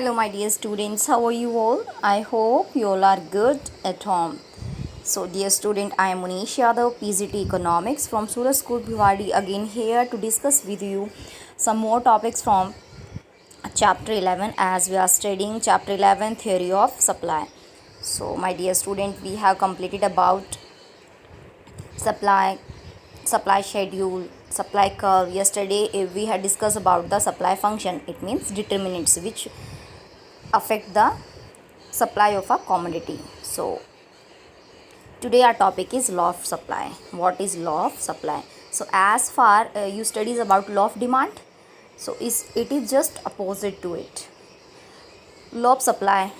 Hello, my dear students. How are you all? I hope you all are good at home. So, dear student, I am Munish Yadav, PGT Economics from Suraj School Bhiwadi, again here to discuss with you some more topics from Chapter 11 as we are studying Chapter 11 Theory of Supply. So, my dear student, we have completed about supply schedule, supply curve. Yesterday we had discussed about the supply function. It means determinants which affect the supply of a commodity. So today our topic is law of supply. What is law of supply? So as far you studies about law of demand, so it is just opposite to it. Law of supply,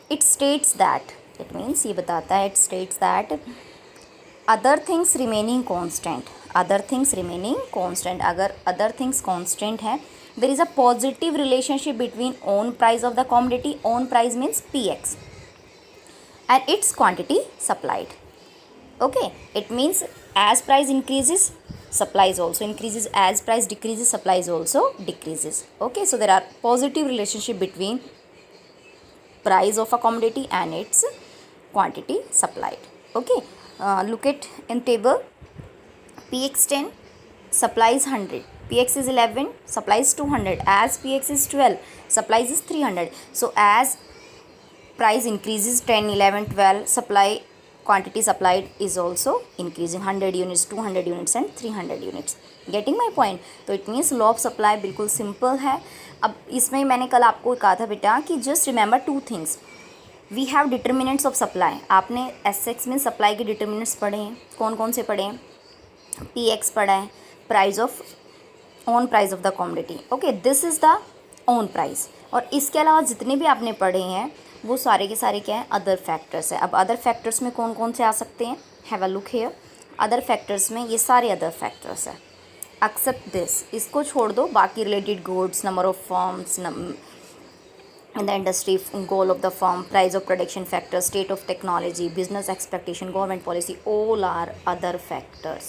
it states that, it means ये बताता है, it states that other things remaining constant, अगर other things constant है, there is a positive relationship between own price of the commodity, own price means px, and its quantity supplied. Okay, it means as price increases, supplies also increases, as price decreases, supplies also decreases. Okay, so there are positive relationship between price of a commodity and its quantity supplied. Okay, look at in table. Px 10 supplies 100, px is 11 supplies 200, as px is 12 supplies is 300. So as price increases 10 11 12, supply quantity supplied is also increasing, 100 units 200 units and 300 units. Getting my point. तो it means law of supply बिल्कुल simple है. अब इसमें मैंने कल आपको कहा था बेटा कि just remember two things. We have determinants of supply. आपने एस में सप्लाई के डिटर्मिनेंट्स पढ़े हैं. कौन कौन से पढ़े हैं? पी एक्स पढ़ा है, price of own price of the commodity. Okay, this is the own price. और इसके अलावा जितने भी आपने पढ़े हैं वो सारे के सारे क्या हैं? अदर फैक्टर्स है. अब अदर फैक्टर्स में कौन कौन से आ सकते हैं? Have a look here. Other factors में ये सारे अदर फैक्टर्स है. एक्सेप्ट दिस, इसको छोड़ दो. बाकी related goods, number of firms in the industry, goal of the firm, price of production factor, state of technology, business expectation, government policy, all are other factors.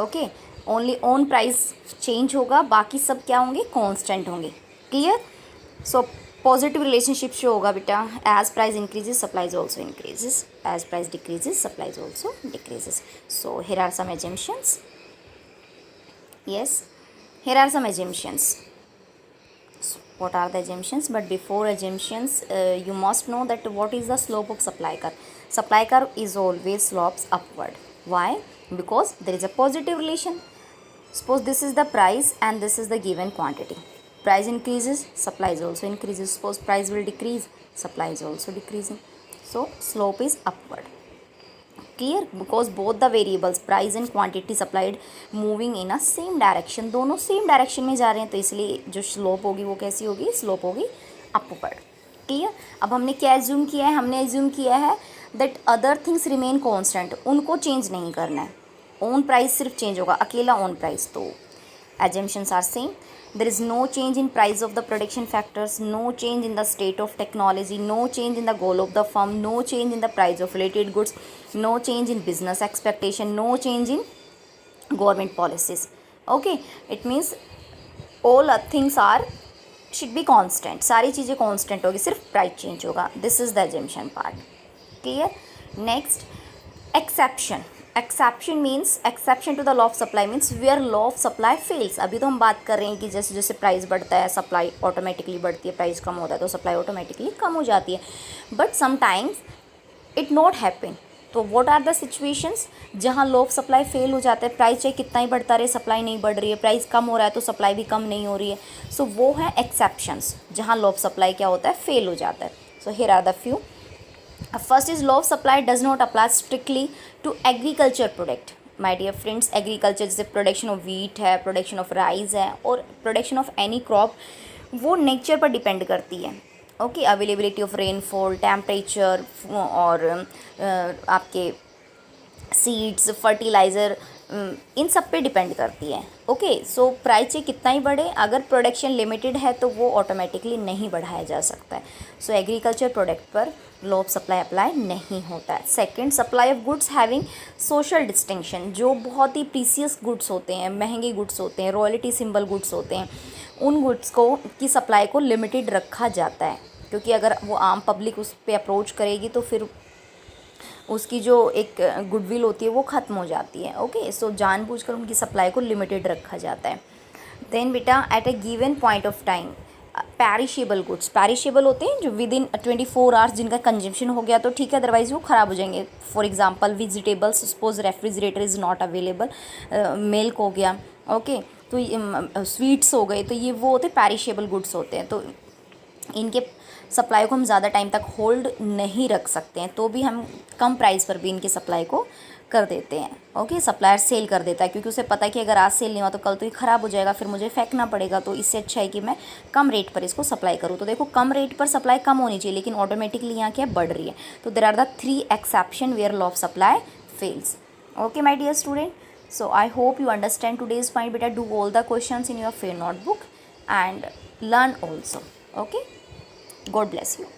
Okay, only own price change होगा, बाकी सब क्या होंगे? constant होंगे. Clear? So positive relationship show होगा बेटा. as price increases, supplies also increases, as price decreases, supplies also decreases. So here are some assumptions. Yes, here are some assumptions. What are the assumptions? But before assumptions, you must know that what is the slope of supply curve. Supply curve is always slopes upward. Why? Because there is a positive relation. Suppose this is the price and this is the given quantity. Price increases, supplies also increases. Suppose price will decrease, supply is also decreasing. So slope is upward. Clear? Because both the variables price and quantity supplied moving in a same direction, दोनों same direction में जा रहे हैं, तो इसलिए जो slope होगी वो कैसी होगी? स्लोप होगी अपवर्ड. क्लियर? अब हमने क्या एज्यूम किया है? हमने एज्यूम किया है that other things remain constant, उनको चेंज नहीं करना है. ओन प्राइस सिर्फ चेंज होगा, अकेला ओन प्राइस. तो assumptions are same. There is no change in price of the production factors, no change in the state of technology, no change in the goal of the firm, no change in the price of related goods, no change in business expectation, no change in government policies. Okay, it means all things are should be constant. सारी चीज़ें constant होगी, सिर्फ price change होगा. This is the assumption part. Clear? Next, exception. Exception means, exception to the law of supply means where law of supply fails. अभी तो हम बात कर रहे हैं कि जैसे जैसे प्राइस बढ़ता है सप्लाई ऑटोमेटिकली बढ़ती है, प्राइस कम होता है तो सप्लाई ऑटोमेटिकली कम हो जाती है. But sometimes it not happen. तो व्हाट आर द सिचुएशंस जहाँ लॉ ऑफ सप्लाई फेल हो जाता है? प्राइस चाहे कितना ही बढ़ता रहे, सप्लाई नहीं बढ़ रही है. प्राइस कम हो रहा है तो सप्लाई भी कम नहीं हो रही है. सो वो है एक्सेप्शंस, जहाँ लॉ ऑफ सप्लाई क्या होता है? फेल हो जाता है. So here are the few. First is law of supply does not apply strictly to agriculture product. My dear friends, agriculture जैसे प्रोडक्शन ऑफ wheat है, प्रोडक्शन ऑफ राइस है, और प्रोडक्शन ऑफ एनी क्रॉप वो nature पर depend करती है. Okay, availability of rainfall, temperature, और आपके सीड्स, फर्टिलाइज़र, इन सब पे डिपेंड करती है. ओके, सो प्राइस चाहे कितना ही बढ़े, अगर प्रोडक्शन लिमिटेड है तो वो ऑटोमेटिकली नहीं बढ़ाया जा सकता है. सो एग्रीकल्चर प्रोडक्ट पर लॉ ऑफ सप्लाई अप्लाई नहीं होता है. Second, supply of goods having social distinction. जो बहुत ही प्रीसियस गुड्स होते हैं, महंगे गुड्स होते हैं, रॉयल्टी सिंबल गुड्स होते हैं, उन गुड्स को की सप्लाई को लिमिटेड रखा जाता है, क्योंकि अगर वो आम पब्लिक उस पर अप्रोच करेगी तो फिर उसकी जो एक गुडविल होती है वो ख़त्म हो जाती है। ओके, सो जानबूझकर उनकी सप्लाई को लिमिटेड रखा जाता है। देन बेटा at a given point of time, perishable goods, perishable होते हैं जो विद इन 24 आवर्स जिनका कंजम्पशन हो गया तो ठीक है, अदरवाइज़ वो ख़राब हो जाएंगे। For example vegetables, suppose refrigerator is not available, milk हो गया, ओके, तो स्वीट्स हो गए, तो ये वो होते पैरिशेबल गुड्स होते हैं। तो इनके सप्लाई को हम ज़्यादा टाइम तक होल्ड नहीं रख सकते हैं, तो भी हम कम प्राइस पर भी इनकी सप्लाई को कर देते हैं। ओके, सप्लायर सेल कर देता है क्योंकि उसे पता है कि अगर आज सेल नहीं हुआ तो कल तो ये ख़राब हो जाएगा, फिर मुझे फेंकना पड़ेगा, तो इससे अच्छा है कि मैं कम रेट पर इसको सप्लाई करूँ। तो देखो कम रेट पर सप्लाई कम होनी चाहिए, लेकिन ऑटोमेटिकली यहाँ क्या बढ़ रही है। तो there are the 3 exception where law of supply fails. Okay my dear student, so I hope you understand today's point. Beta, do all the questions in your fair notebook and learn also. Okay, God bless you.